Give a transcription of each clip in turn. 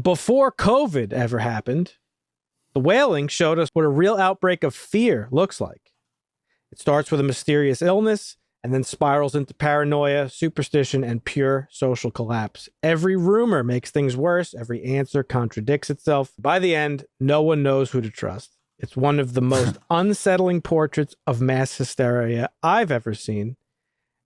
before COVID ever happened, The Wailing showed us what a real outbreak of fear looks like. It starts with a mysterious illness and then spirals into paranoia, superstition, and pure social collapse. Every rumor makes things worse. Every answer contradicts itself. By the end, no one knows who to trust. It's one of the most unsettling portraits of mass hysteria I've ever seen.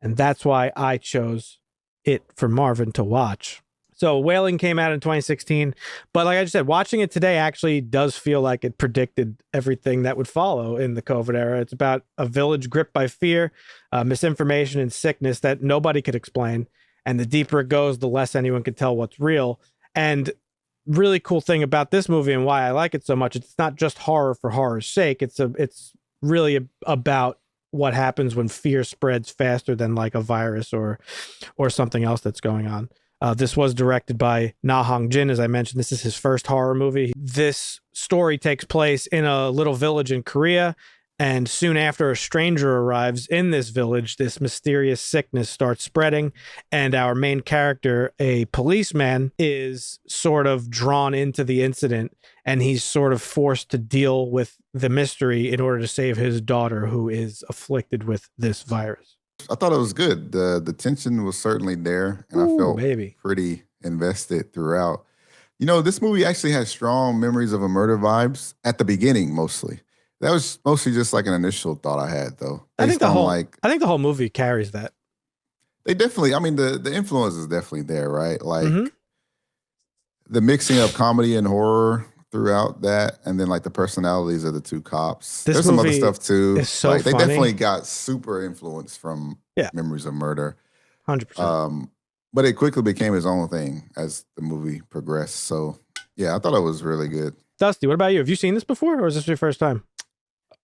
And that's why I chose it for Marvin to watch. So Wailing came out in 2016, but like I just said, watching it today actually does feel like it predicted everything that would follow in the COVID era. It's about a village gripped by fear, misinformation, and sickness that nobody could explain. And the deeper it goes, the less anyone can tell what's real. And really cool thing about this movie and why I like it so much, it's not just horror for horror's sake. It's really about what happens when fear spreads faster than like a virus or something else that's going on. This was directed by Na Hong Jin, as I mentioned. This is his first horror movie. This story takes place in a little village in Korea, and soon after a stranger arrives in this village, this mysterious sickness starts spreading, and our main character, a policeman, is sort of drawn into the incident, and he's sort of forced to deal with the mystery in order to save his daughter, who is afflicted with this virus. I thought it was good. The tension was certainly there, and I felt pretty invested throughout. You know, this movie actually has strong memories of a murder vibes at the beginning, mostly. That was mostly just like an initial thought I had, though. I think the whole movie carries that. They definitely, I mean, the influence is definitely there, right? Like the mixing of comedy and horror throughout that, and then like the personalities of the two cops. There's some other stuff too. It's so like, they funny. definitely got super influenced from Memories of Murder. 100%. But it quickly became his own thing as the movie progressed. So yeah, I thought it was really good. Dusty, what about you? Have you seen this before, or is this your first time?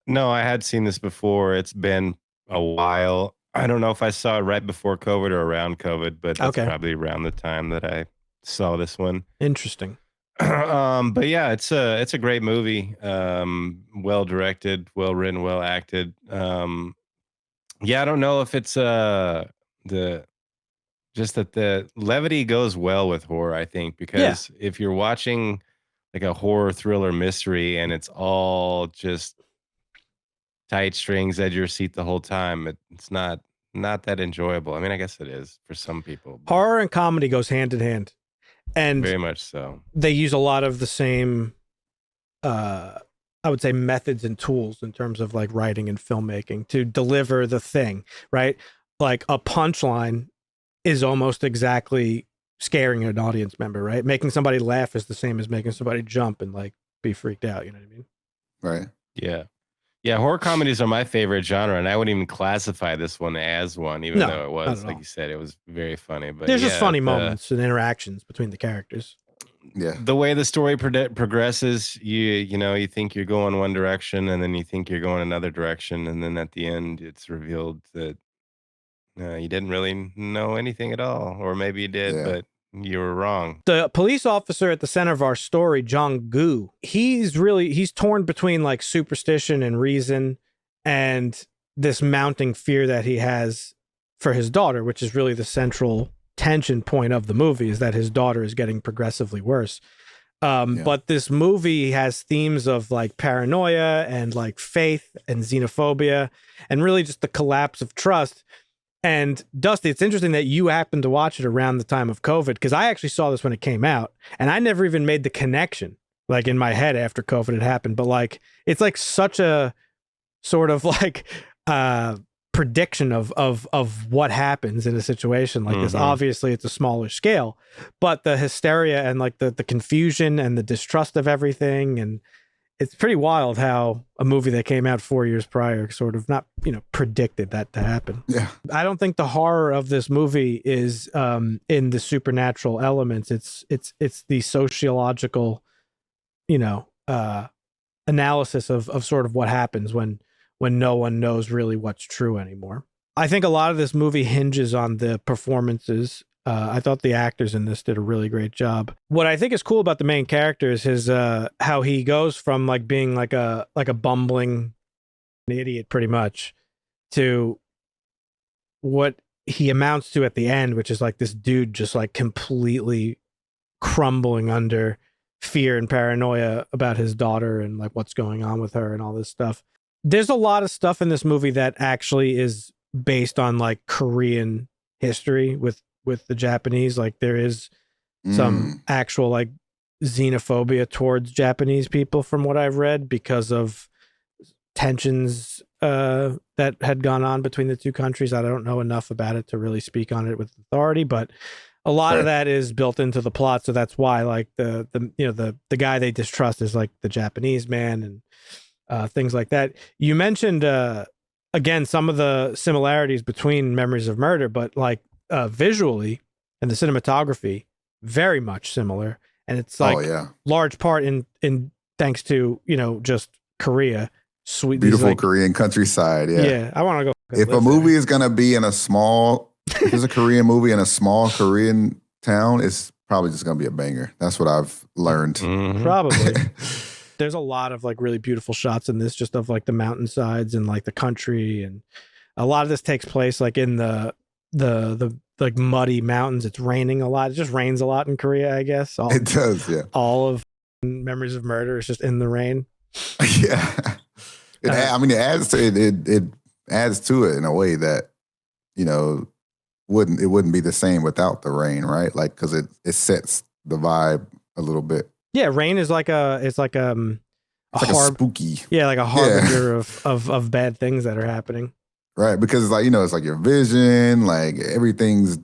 No, I had seen this before. It's been a while. I don't know if I saw it right before COVID or around COVID, but that's probably around the time that I saw this one. Interesting. But yeah, it's a great movie. Well directed, well written, well acted. Yeah, I don't know if it's just that the levity goes well with horror, I think, because if you're watching like a horror thriller mystery and it's all just tight strings at your seat the whole time, it's not that enjoyable. I mean, I guess it is for some people. Horror and comedy goes hand in hand. And very much so. They use a lot of the same, I would say, methods and tools in terms of like writing and filmmaking to deliver the thing, right? Like a punchline is almost exactly scaring an audience member, right? Making somebody laugh is the same as making somebody jump and like be freaked out. You know what I mean? Right. Yeah. Yeah, horror comedies are my favorite genre, and I wouldn't even classify this one as one, even though it was, like you said, it was very funny. But there's just funny moments and interactions between the characters. Yeah. The way the story progresses, you know, you think you're going one direction, and then you think you're going another direction, and then at the end, it's revealed that you didn't really know anything at all, or maybe you did, but you were wrong. The police officer at the center of our story, Jong-gu, he's torn between like superstition and reason and this mounting fear that he has for his daughter, which is really the central tension point of the movie, is that his daughter is getting progressively worse. But this movie has themes of like paranoia and like faith and xenophobia and really just the collapse of trust. And Dusty, it's interesting that you happened to watch it around the time of COVID, because I actually saw this when it came out and I never even made the connection like in my head after COVID had happened. But like, it's like such a sort of like prediction of what happens in a situation like this. Obviously it's a smaller scale, but the hysteria and like the confusion and the distrust of everything, and it's pretty wild how a movie that came out 4 years prior sort of not, predicted that to happen. Yeah. I don't think the horror of this movie is in the supernatural elements. It's the sociological, analysis of sort of what happens when no one knows really what's true anymore. I think a lot of this movie hinges on the performances. I thought the actors in this did a really great job. What I think is cool about the main character is his how he goes from like being like a bumbling idiot pretty much to what he amounts to at the end, which is like this dude just like completely crumbling under fear and paranoia about his daughter and like what's going on with her and all this stuff. There's a lot of stuff in this movie that actually is based on like Korean history with the Japanese. Like there is some actual like xenophobia towards Japanese people from what I've read because of tensions that had gone on between the two countries. I don't know enough about it to really speak on it with authority, but a lot of that is built into the plot. So that's why like the guy they distrust is like the Japanese man and things like that. You mentioned again some of the similarities between Memories of Murder, but like visually and the cinematography very much similar, and it's like large part in thanks to just Korea. Sweet, beautiful like, Korean countryside. Yeah, I want to go. If a movie is gonna be in a small, if it's a Korean movie in a small Korean town, it's probably just gonna be a banger. That's what I've learned. Mm-hmm. Probably. There's a lot of like really beautiful shots in this, just of like the mountainsides and like the country, and a lot of this takes place like in the like muddy mountains. It's raining a lot. It just rains a lot in Korea, I guess. It does, yeah. All of Memories of Murder is just in the rain. Yeah. It adds to it. It adds to it in a way that wouldn't be the same without the rain, right? Like because it sets the vibe a little bit. Yeah, rain is like a spooky. Yeah, like a harbinger of bad things that are happening. Right, because it's like it's like your vision, like everything's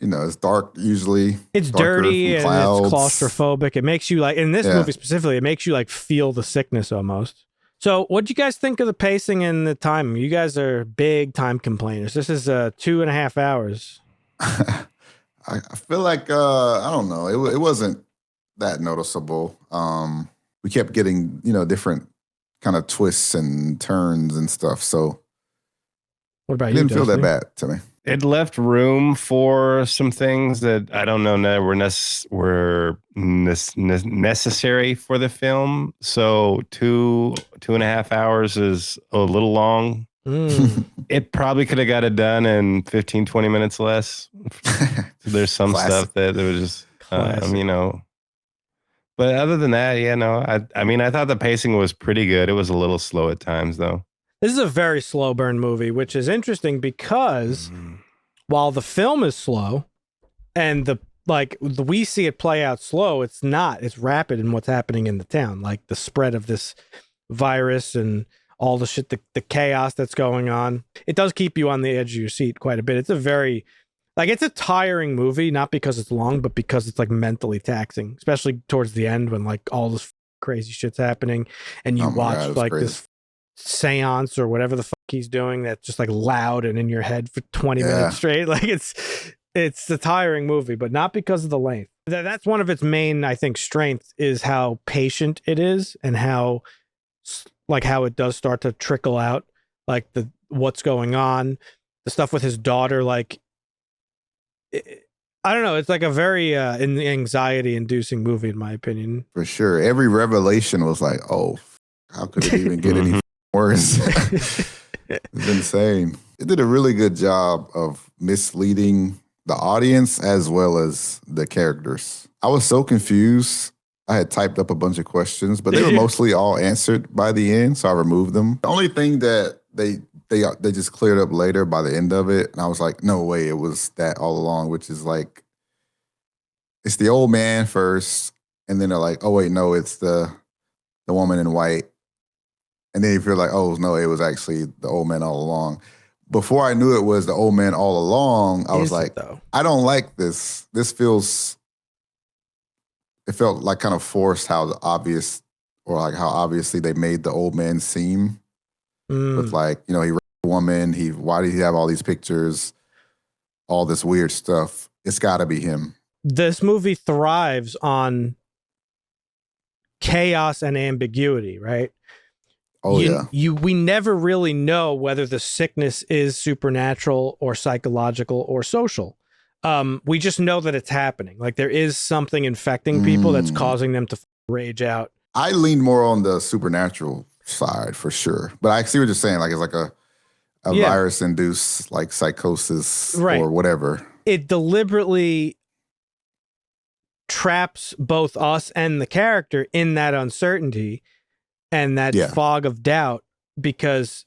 it's dark usually. It's dirty and it's claustrophobic. It makes you like in this movie specifically, it makes you like feel the sickness almost. So what do you guys think of the pacing and the time? You guys are big time complainers. This is 2.5 hours. I feel like I don't know. It wasn't that noticeable. We kept getting different kind of twists and turns and stuff. So what about you? Didn't feel that bad to me. It left room for some things that I don't know were necessary for the film. So 2.5 hours is a little long. It probably could have got it done in 15, 20 minutes less. There's some stuff that was just, but other than that, I thought the pacing was pretty good. It was a little slow at times though. This is a very slow burn movie, which is because while the film is slow and we see it play out slow, it's not. It's rapid in what's happening in the town, like the spread of this virus and all the shit, the chaos that's going on. It does keep you on the edge of your seat quite a bit. It's a very it's a tiring movie, not because it's long, but because it's like mentally taxing, especially towards the end when like all this crazy shit's happening and you watch this seance or whatever the fuck he's doing that's just like loud and in your head for 20 minutes straight. Like it's a tiring movie, but not because of the length. That's one of its main, I think, strengths is how patient it is and how it does start to trickle out like what's going on, the stuff with his daughter. Like I don't know, it's like a very anxiety inducing movie in my opinion. For sure. Every revelation was like, oh, how could it even get any worse? It's insane. It did a really good job of misleading the audience as well as the characters. I was so confused. I had typed up a bunch of questions, but they were mostly all answered by the end, so I removed them. The only thing that they just cleared up later by the end of it, and I was like, no way, it was that all along, which is like, it's the old man first, and then they're like, oh wait, no, it's the woman in white. And then you feel like, oh, no, it was actually the old man all along. Before I knew it was the old man all along, I was like, I don't like this. This it felt like kind of forced how obvious, or like how obviously they made the old man seem. With like, he raped a woman. Why did he have all these pictures? All this weird stuff. It's got to be him. This movie thrives on chaos and ambiguity, right? Oh, we never really know whether the sickness is supernatural or psychological or social. We just know that it's happening. Like there is something infecting people that's causing them to rage out. I lean more on the supernatural side for sure, but I see what you're saying. Like it's like a virus-induced like psychosis or whatever. It deliberately traps both us and the character in that uncertainty and that fog of doubt, because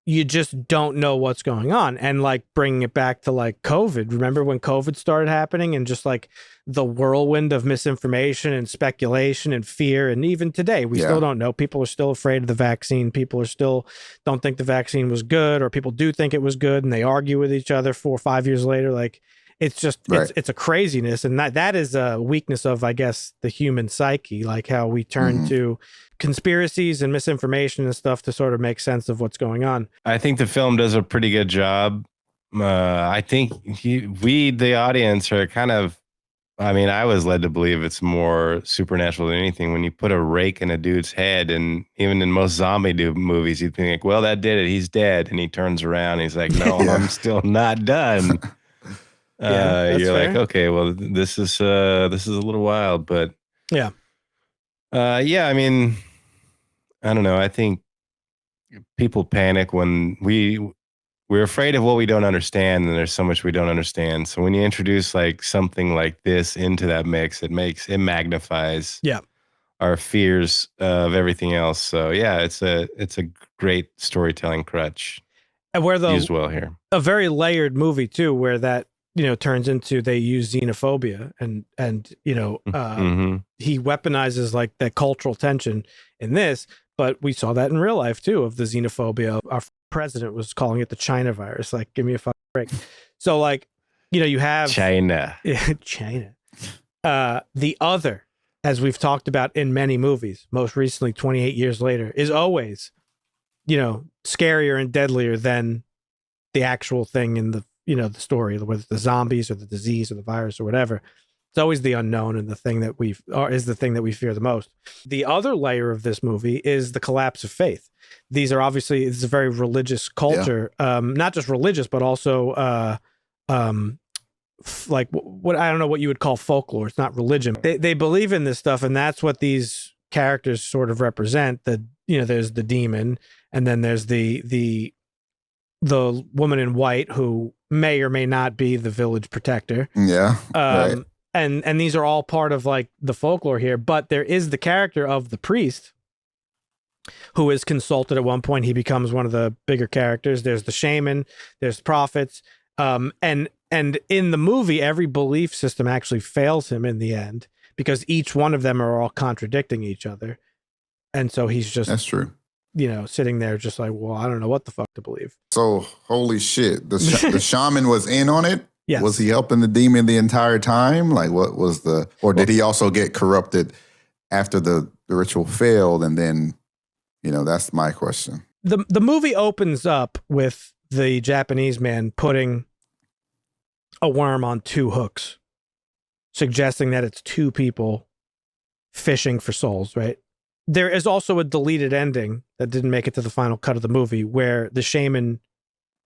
you just don't know what's going on. And like bringing it back to like COVID, remember when COVID started happening and just like the whirlwind of misinformation and speculation and fear. And even today, we still don't know. People are still afraid of the vaccine. People are still don't think the vaccine was good, or people do think it was good and they argue with each other 4 or 5 years later. Like it's just, it's a craziness. And that is a weakness of, I guess, the human psyche, like how we turn to conspiracies and misinformation and stuff to sort of make sense of what's going on. I think the film does a pretty good job. I think we, the audience, are kind of, I mean, I was led to believe it's more supernatural than anything. When you put a rake in a dude's head, and even in most zombie movies, you'd think, like, well, that did it. He's dead. And he turns around and he's like, no, I'm still not done. You're fair. Like, okay, well, this is a little wild, but yeah. I mean, I don't know. I think people panic when we're afraid of what we don't understand, and there's so much we don't understand. So when you introduce like something like this into that mix, it magnifies our fears of everything else. So yeah, it's a great storytelling crutch. And where used well here. A very layered movie too, where that, turns into, they use xenophobia and he weaponizes like that cultural tension in this, but we saw that in real life too, of the xenophobia. Our president was calling it the China virus. Like, give me a fucking break. So like, you have China. The Other, as we've talked about in many movies, most recently 28 years later, is always, scarier and deadlier than the actual thing in the the story, whether it's the zombies or the disease or the virus or whatever. It's always the unknown, and the thing that is the thing that we fear the most. The other layer of this movie is the collapse of faith. These are obviously, it's a very religious culture, not just religious, but also like what I don't know what you would call folklore. It's not religion. They believe in this stuff, and that's what these characters sort of represent. There's the demon, and then there's the woman in white who may or may not be the village protector. Yeah. Right. And these are all part of like the folklore here, but there is the character of the priest who is consulted at one point. He becomes one of the bigger characters. There's the shaman, there's prophets. And in the movie, every belief system actually fails him in the end, because each one of them are all contradicting each other. And so he's just, that's true, sitting there just like, well, I don't know what the fuck to believe. So, holy shit. The shaman was in on it? Yes. Was he helping the demon the entire time? Like, what was or did he also get corrupted after the ritual failed? And then, that's my question. The movie opens up with the Japanese man putting a worm on 2 hooks, suggesting that it's 2 people fishing for souls, right? There is also a deleted ending that didn't make it to the final cut of the movie, where the shaman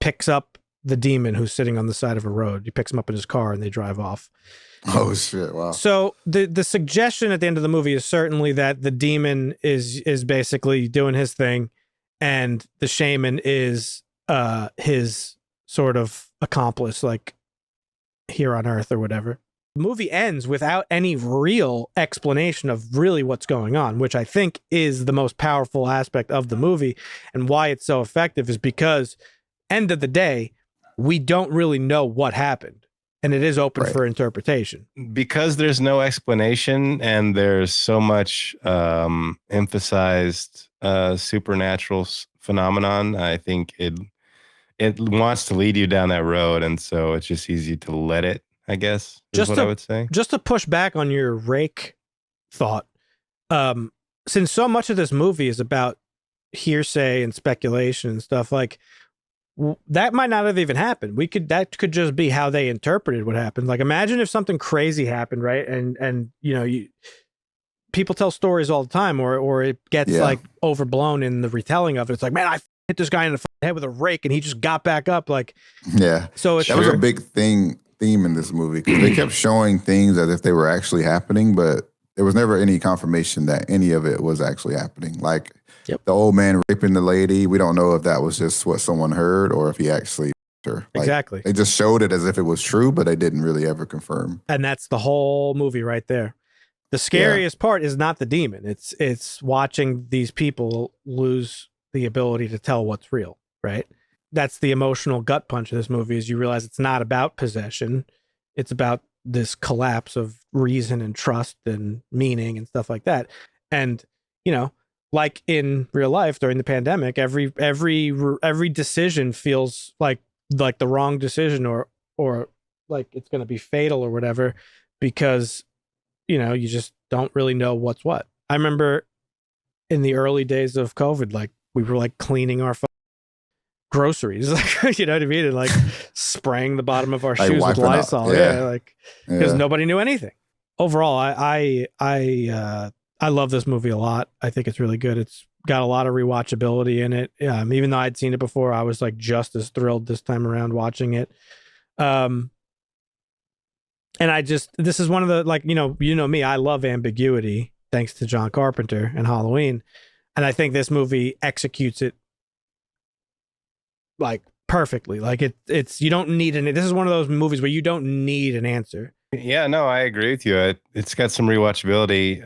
picks up the demon who's sitting on the side of a road. He picks him up in his car and they drive off. Oh shit! Wow. So the suggestion at the end of the movie is certainly that the demon is basically doing his thing, and the shaman is his sort of accomplice, like here on Earth or whatever. The movie ends without any real explanation of really what's going on, which I think is the most powerful aspect of the movie, and why it's so effective is because, end of the day, we don't really know what happened, and it is open for interpretation. Because there's no explanation, and there's so much emphasized supernatural phenomenon, I think it wants to lead you down that road, and so it's just easy to let it, I guess, is what I would say. Just to push back on your rake thought, since so much of this movie is about hearsay and speculation and stuff, like, that might not have even happened. That could just be how they interpreted what happened. Like, imagine if something crazy happened, right? And people tell stories all the time, or it gets like overblown in the retelling of it. It's like, man, I hit this guy in the head with a rake and he just got back up. Like, so that was a big theme in this movie, because they kept showing things as if they were actually happening, but there was never any confirmation that any of it was actually happening. Like the old man raping the lady, we don't know if that was just what someone heard or if he actually after. Like, exactly. They just showed it as if it was true, but they didn't really ever confirm. And that's the whole movie right there. The scariest part is not the demon. It's watching these people lose the ability to tell what's real, right? That's the emotional gut punch of this movie, is you realize it's not about possession. It's about this collapse of reason and trust and meaning and stuff like that. And, you know, like in real life during the pandemic, every decision feels like the wrong decision or like it's going to be fatal or whatever, because, you know, you just don't really know what's what. I remember in the early days of COVID, like we were like cleaning our groceries, like, you know what I mean? And like spraying the bottom of our shoes with Lysol. Because nobody knew anything. Overall, I love this movie a lot. I think it's really good. It's got a lot of rewatchability in it. Even though I'd seen it before, I was like just as thrilled this time around watching it. And this is one of the, like, you know me, I love ambiguity thanks to John Carpenter and Halloween. And I think this movie executes it like perfectly. Like it's you don't need this is one of those movies where you don't need an answer. Yeah, no, I agree with you. It's got some rewatchability.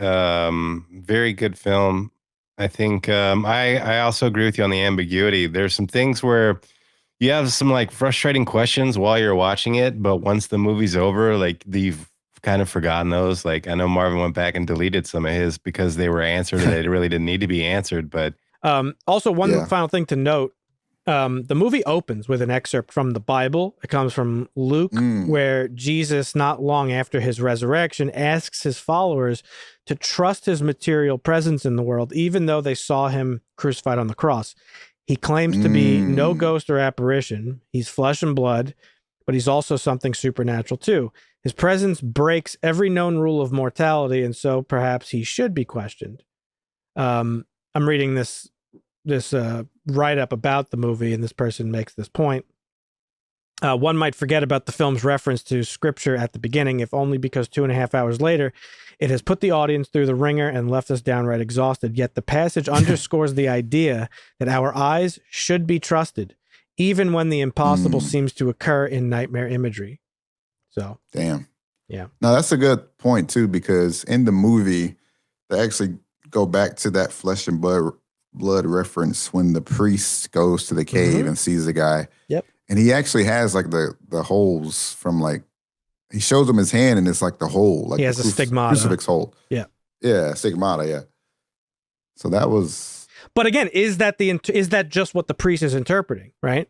Very good film. I think I also agree with you on the ambiguity. There's some things where you have some like frustrating questions while you're watching it, but once the movie's over, like you've kind of forgotten those. Like I know Marvin went back and deleted some of his because they were answered and they really didn't need to be answered. But also one final thing to note. The movie opens with an excerpt from the Bible. It comes from Luke, where Jesus, not long after his resurrection, asks his followers to trust his material presence in the world, even though they saw him crucified on the cross. He claims to be no ghost or apparition. He's flesh and blood, but he's also something supernatural too. His presence breaks every known rule of mortality, and so perhaps he should be questioned. I'm reading this write-up about the movie, and this person makes this point. One might forget about the film's reference to scripture at the beginning, if only because 2.5 hours later, it has put the audience through the ringer and left us downright exhausted. Yet the passage underscores the idea that our eyes should be trusted, even when the impossible seems to occur in nightmare imagery. So, damn. Yeah. Now, that's a good point, too, because in the movie, they actually go back to that flesh and blood reference when the priest goes to the cave and sees the guy. Yep. And he actually has like the holes from like, he shows him his hand and it's like the hole. Like he has a stigmata. Crucifix hole. Yeah. Yeah, stigmata, yeah. So that was... But again, is that just what the priest is interpreting, right?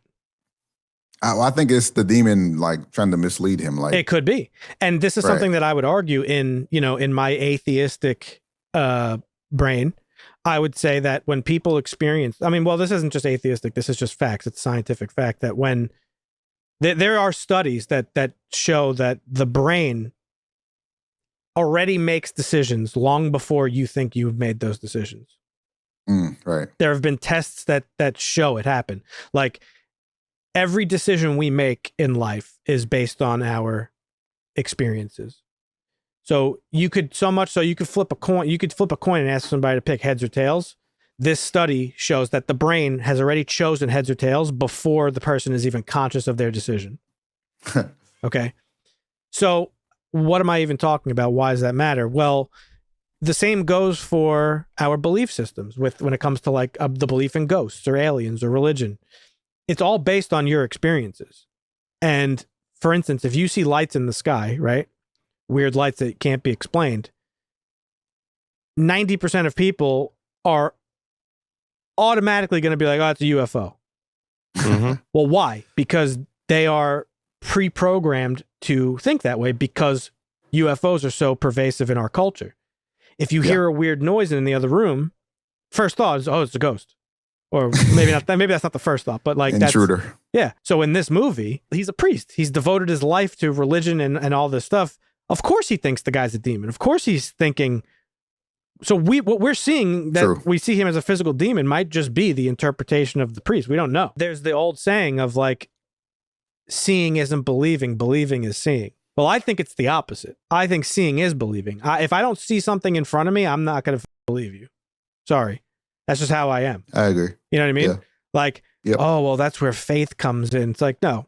I think it's the demon like trying to mislead him. Like it could be. And this is something that I would argue in my atheistic brain. I would say that when people experience, this isn't just atheistic, this is just facts. It's scientific fact that when there are studies that show that the brain already makes decisions long before you think you've made those decisions. Right. There have been tests that show it happen. Like every decision we make in life is based on our experiences. So you could flip a coin. You could flip a coin and ask somebody to pick heads or tails. This study shows that the brain has already chosen heads or tails before the person is even conscious of their decision. Okay. So what am I even talking about? Why does that matter? Well, the same goes for our belief systems when it comes to like the belief in ghosts or aliens or religion. It's all based on your experiences. And for instance, if you see lights in the sky, right? Weird lights that can't be explained, 90% of people are automatically going to be like, oh, it's a UFO. Well, why? Because they are pre-programmed to think that way because UFOs are so pervasive in our culture. If you hear a weird noise in the other room, first thought is, oh, it's a ghost. Or maybe not. Maybe that's not the first thought, but like intruder. Yeah. So in this movie, he's a priest. He's devoted his life to religion and all this stuff. Of course he thinks the guy's a demon. Of course he's thinking. So what we're seeing that we see him as a physical demon might just be the interpretation of the priest. We don't know. There's the old saying of like, seeing isn't believing, believing is seeing. Well, I think it's the opposite. I think seeing is believing. If I don't see something in front of me, I'm not going to believe you. Sorry. That's just how I am. I agree. You know what I mean? Yeah. Like, oh, well, that's where faith comes in. It's like, no,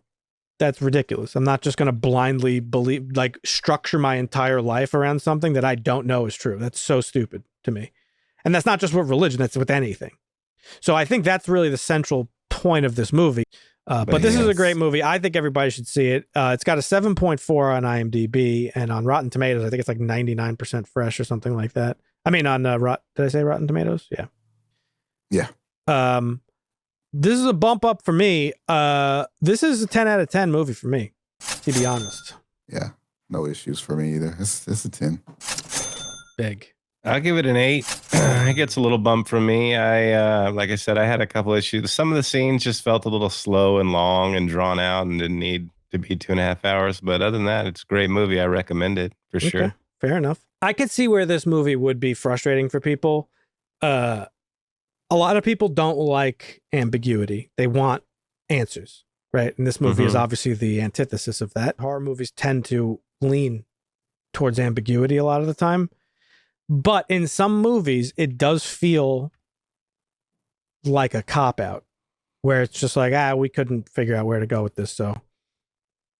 That's ridiculous. I'm not just going to blindly believe, like structure my entire life around something that I don't know is true. That's so stupid to me. And that's not just with religion, that's with anything. So I think that's really the central point of this movie. But this is a great movie. I think everybody should see it. It's got a 7.4 on IMDb, and on Rotten Tomatoes, I think it's like 99% fresh or something like that. I mean, on did I say Rotten Tomatoes? Yeah. Yeah. This is a bump up for me. This is a 10 out of 10 movie for me, to be honest. Yeah. No issues for me either. It's a 10. Big. I'll give it an 8. It gets a little bump from me. Like I said, I had a couple issues. Some of the scenes just felt a little slow and long and drawn out and didn't need to be 2.5 hours. But other than that, it's a great movie. I recommend it for sure. Fair enough. I could see where this movie would be frustrating for people. A lot of people don't like ambiguity. They want answers, right? And this movie is obviously the antithesis of that. Horror movies tend to lean towards ambiguity a lot of the time. But in some movies, it does feel like a cop-out where it's just like, we couldn't figure out where to go with this. So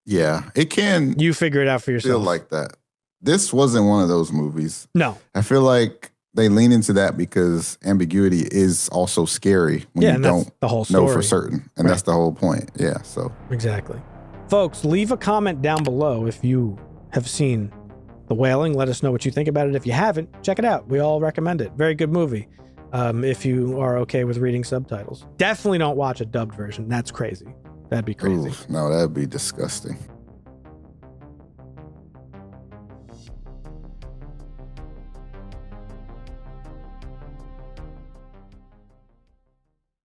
yeah, it can. You figure it out for yourself. Feel like that. This wasn't one of those movies. No. I feel like they lean into that because ambiguity is also scary when you don't the whole story. know for certain. And that's the whole point. Yeah. So exactly. Folks, leave a comment down below if you have seen The Wailing. Let us know what you think about it. If you haven't, check it out. We all recommend it. Very good movie. If you are okay with reading subtitles. Definitely don't watch a dubbed version. That's crazy. That'd be crazy. Ooh, no, that'd be disgusting.